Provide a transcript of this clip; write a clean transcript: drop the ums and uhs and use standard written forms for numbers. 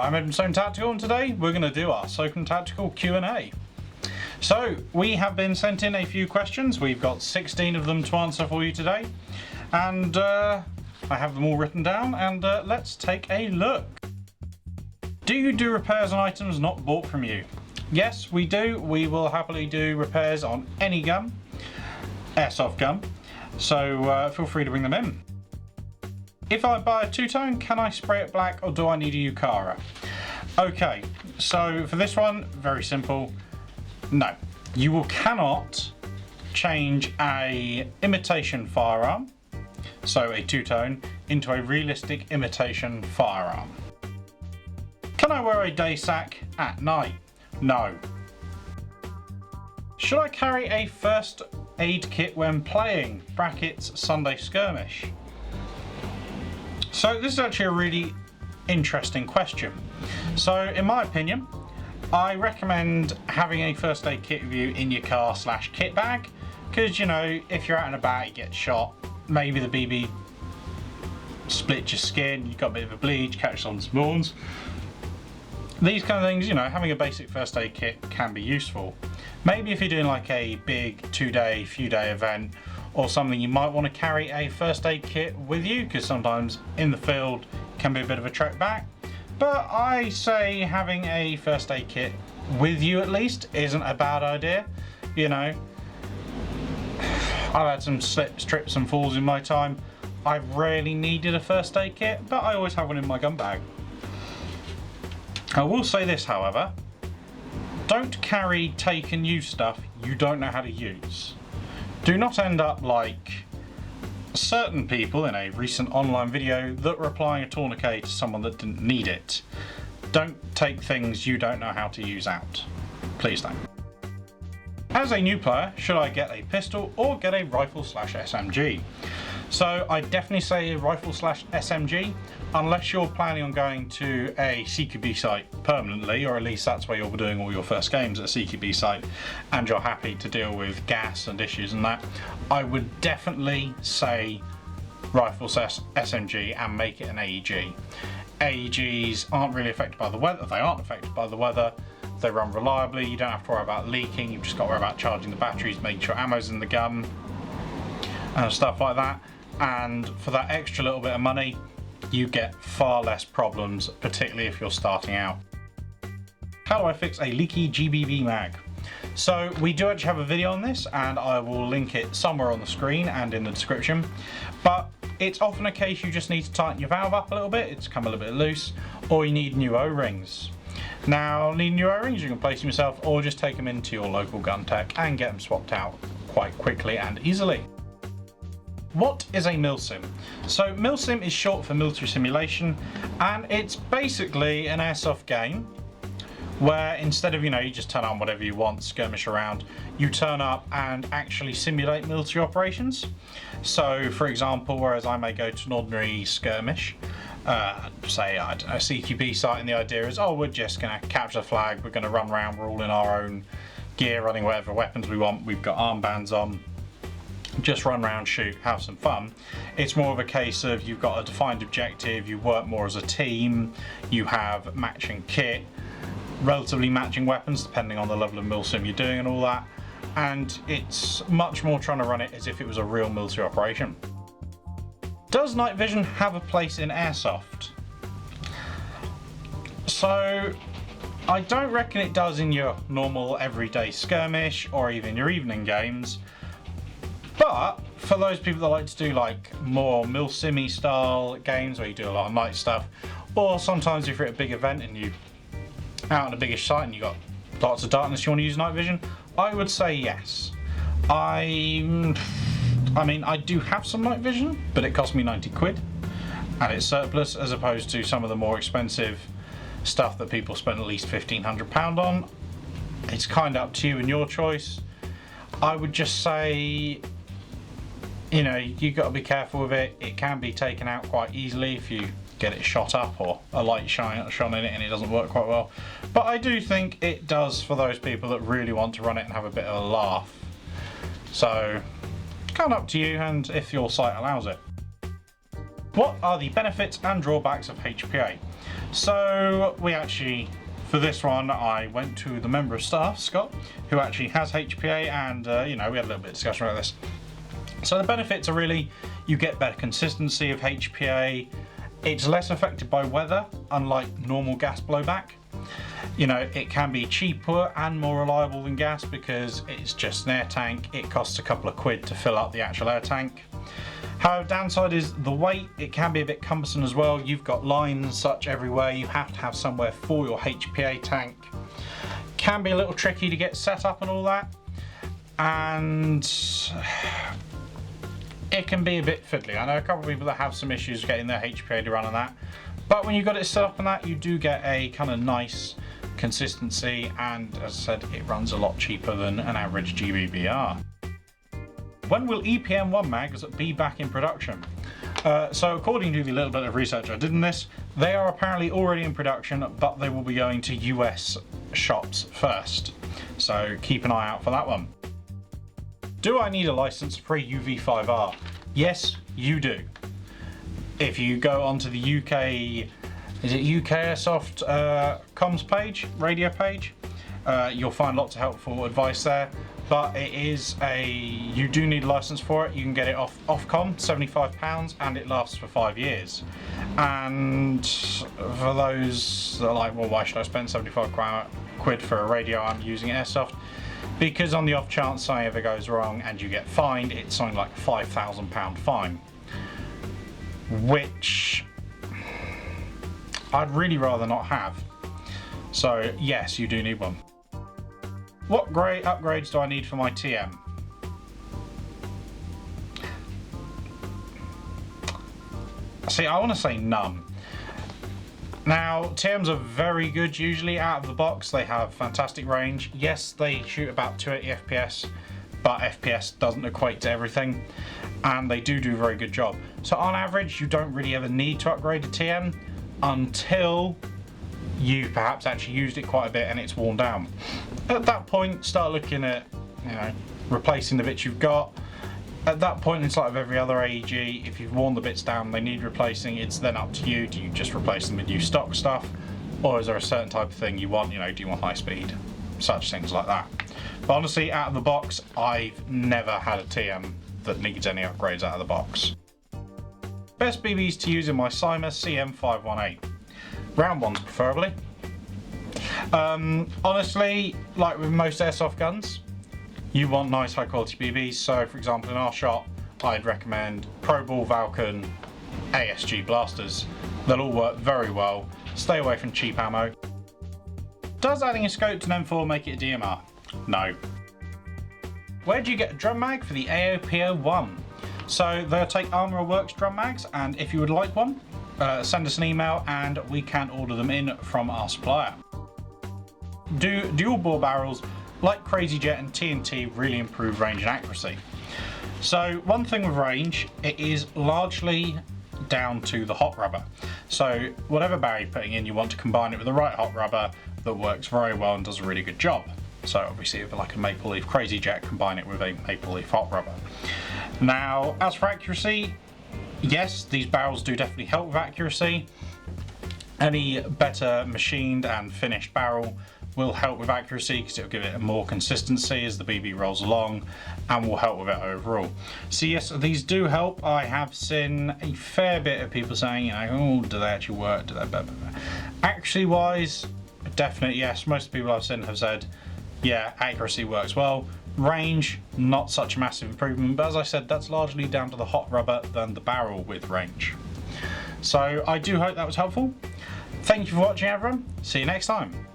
I'm Socom Tactical, and today we're going to do our Socom Tactical Q&A. So we have been sent in a few questions. We've got 16 of them to answer for you today, and I have them all written down, and let's take a look. Do you do repairs on items not bought from you? Yes, we do. We will happily do repairs on any gun, airsoft gun, so feel free to bring them in. If I buy a two-tone, can I spray it black or do I need a yukara? Okay, so for this one, very simple. No, you cannot change a imitation firearm, so a two-tone, into a realistic imitation firearm. Can I wear a day sack at night? No. Should I carry a first aid kit when playing? Brackets Sunday skirmish. So this is actually a really interesting question. So in my opinion, I recommend having a first aid kit with you in your car / kit bag, because you know, if you're out and about, you get shot, maybe the BB split your skin, you've got a bit of a bleed, catch some spawns. These kind of things, you know, having a basic first aid kit can be useful. Maybe if you're doing like a big few day event or something, you might want to carry a first aid kit with you, because sometimes in the field it can be a bit of a trek back. But I say having a first aid kit with you at least isn't a bad idea. You know, I've had some slips, trips and falls in my time. I've rarely needed a first aid kit, but I always have one in my gun bag. I will say this, however, don't carry take and use stuff you don't know how to use. Do not end up like certain people in a recent online video that were applying a tourniquet to someone that didn't need it. Don't take things you don't know how to use out. Please don't. As a new player, should I get a pistol or get a rifle / SMG? So I definitely say a rifle / SMG, unless you're planning on going to a CQB site permanently, or at least that's where you'll be doing all your first games at a CQB site, and you're happy to deal with gas and issues and that. I would definitely say rifle / SMG and make it an AEG. AEGs aren't really affected by the weather. They aren't affected by the weather. They run reliably. You don't have to worry about leaking. You've just got to worry about charging the batteries, making sure ammo's in the gun, and stuff like that. And for that extra little bit of money, you get far less problems, particularly if you're starting out. How do I fix a leaky GBB mag? So we do actually have a video on this, and I will link it somewhere on the screen and in the description. But it's often a case you just need to tighten your valve up a little bit, it's come a little bit loose, or you need new O-rings. Now, needing new O-rings, you can place them yourself or just take them into your local gun tech and get them swapped out quite quickly and easily. What is a milsim? So milsim is short for military simulation, and it's basically an airsoft game where instead of, you know, you just turn on whatever you want, skirmish around, you turn up and actually simulate military operations. So for example, whereas I may go to an ordinary skirmish, say I don't know, a CQB site, and the idea is, oh, we're just going to capture the flag, we're going to run around, we're all in our own gear, running whatever weapons we want, we've got armbands on, just run around, shoot, have some fun. It's more of a case of you've got a defined objective, you work more as a team, you have matching kit, relatively matching weapons depending on the level of milsim you're doing and all that, and it's much more trying to run it as if it was a real military operation. Does night vision have a place in airsoft? So I don't reckon it does in your normal everyday skirmish or even your evening games. But for those people that like to do like more milsim-y style games where you do a lot of night stuff, or sometimes if you're at a big event and you out on a biggish site and you've got lots of darkness you want to use night vision, I would say yes. I mean, I do have some night vision, but it cost me 90 quid and it's surplus, as opposed to some of the more expensive stuff that people spend at least £1,500 on. It's kind of up to you and your choice. I would just say, you know, you've got to be careful with it. It can be taken out quite easily if you get it shot up or a light shone in it and it doesn't work quite well. But I do think it does for those people that really want to run it and have a bit of a laugh. So, kind of up to you and if your site allows it. What are the benefits and drawbacks of HPA? So we actually, for this one, I went to the member of staff, Scott, who actually has HPA, and you know, we had a little bit of discussion about this. So the benefits are really, you get better consistency of HPA, it's less affected by weather, unlike normal gas blowback. You know, it can be cheaper and more reliable than gas because it's just an air tank. It costs a couple of quid to fill up the actual air tank. However, downside is the weight. It can be a bit cumbersome as well. You've got lines and such everywhere. You have to have somewhere for your HPA tank. Can be a little tricky to get set up and all that. And it can be a bit fiddly. I know a couple of people that have some issues getting their HPA to run on that. But when you've got it set up on that, you do get a kind of nice consistency, and as I said, it runs a lot cheaper than an average GBBR. When will EPM1 mags be back in production? So according to the little bit of research I did in this, they are apparently already in production, but they will be going to US shops first. So keep an eye out for that one. Do I need a license for a UV5R? Yes, you do. If you go onto the UK, is it UK Airsoft comms page, radio page, you'll find lots of helpful advice there. But it is you do need a license for it. You can get it off Ofcom, £75, and it lasts for 5 years. And for those that are like, well, why should I spend 75 quid for a radio I'm using Airsoft? Because on the off chance something ever goes wrong and you get fined, it's something like a £5,000 fine. Which I'd really rather not have. So yes, you do need one. What great upgrades do I need for my TM? See, I want to say none. Now, TMs are very good usually out of the box. They have fantastic range. Yes, they shoot about 280 FPS, but FPS doesn't equate to everything, and they do a very good job. So on average, you don't really ever need to upgrade a TM until you've perhaps actually used it quite a bit and it's worn down. At that point, start looking at, you know, replacing the bits you've got. At that point, it's like every other AEG, if you've worn the bits down, they need replacing, it's then up to you. Do you just replace them with new stock stuff? Or is there a certain type of thing you want, you know, do you want high speed? Such things like that. But honestly, out of the box, I've never had a TM that needs any upgrades out of the box. Best BBs to use in my Cyma CM518. Round ones preferably. Honestly, like with most airsoft guns, you want nice high quality BBs. So for example, in our shop, I'd recommend Pro Ball, Valken, ASG blasters. They'll all work very well. Stay away from cheap ammo. Does adding a scope to an M4 make it a DMR? No. Where do you get a drum mag for the AOPO1? So they'll take Armourer Works drum mags, and if you would like one, send us an email and we can order them in from our supplier. Do dual bore barrels like Crazy Jet and TNT really improve range and accuracy? So one thing with range, it is largely down to the hot rubber. So whatever barrel you're putting in, you want to combine it with the right hot rubber that works very well and does a really good job. So obviously if like a Maple Leaf Crazy Jet, combine it with a Maple Leaf hot rubber. Now as for accuracy, yes, these barrels do definitely help with accuracy. Any better machined and finished barrel will help with accuracy because it'll give it more consistency as the BB rolls along and will help with it overall. So yes, these do help. I have seen a fair bit of people saying, you know, oh, do they actually work? Do they blah, blah, blah. Accuracy wise, definitely yes. Most of the people I've seen have said, yeah, accuracy works well. Range, not such a massive improvement, but as I said, that's largely down to the hot rubber than the barrel with range. So I do hope that was helpful. Thank you for watching, everyone. See you next time.